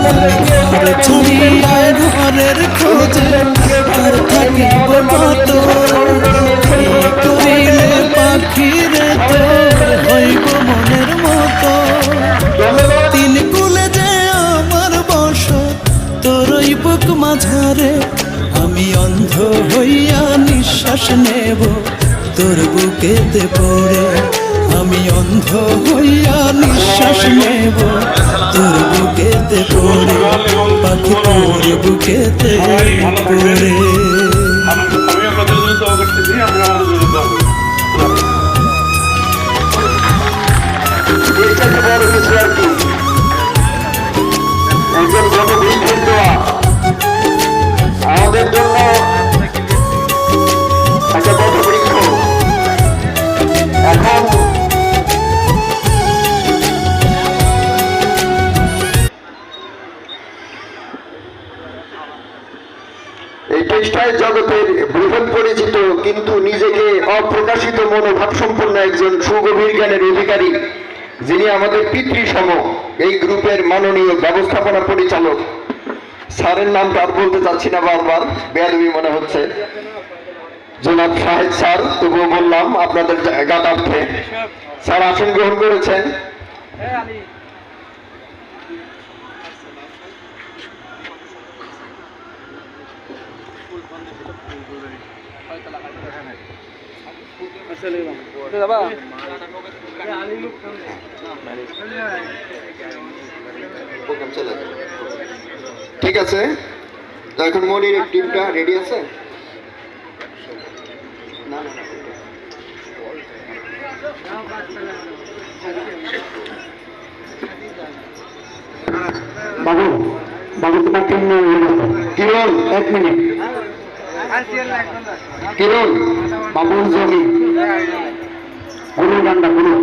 ঘর ছাড়িয়া ঘরের খোঁজে আর থাকিব কত করিলে পাখিরে তোর হইব মনের মতো তিন কুলে যে আমার বসত তোরই বুক মাঝারে আমি অন্ধ হইয়া নিঃশ্বাস নেব তোর বুকেতে পড়ে আমি অন্ধ হইয়া নিঃশ্বাস নেব তোর বুকেতে পড়ে পাখি তোর বুকেতে পড়ে আমাদের জন্য একটা বড় বৃক্ষ এখন এই টেক্সটাইল জগতের বৃহৎ পরিচিত কিন্তু নিজেকে অপ্রকাশিত মনোভাব সম্পন্ন একজন সুগভীর জ্ঞানের অধিকারী যিনি আমাদের পিতৃসম এই গ্রুপের মাননীয় ব্যবস্থাপনা পরিচালক স্যারের নামটা আর বলতে চাচ্ছি না বারবার বেয়াদবি মনে হচ্ছে জনাব শাহেদ স্যার তবুও বললাম আপনাদের জ্ঞাতার্থে স্যার আসন গ্রহণ করেছেন ঠিক আছে তো এখন মনির টিমটা রেডি আছে বাবু বাবু তোমার টিম কিরণ 1 মিনিট কিরণ বাবুর জমি গুরু গান্ডা গুরু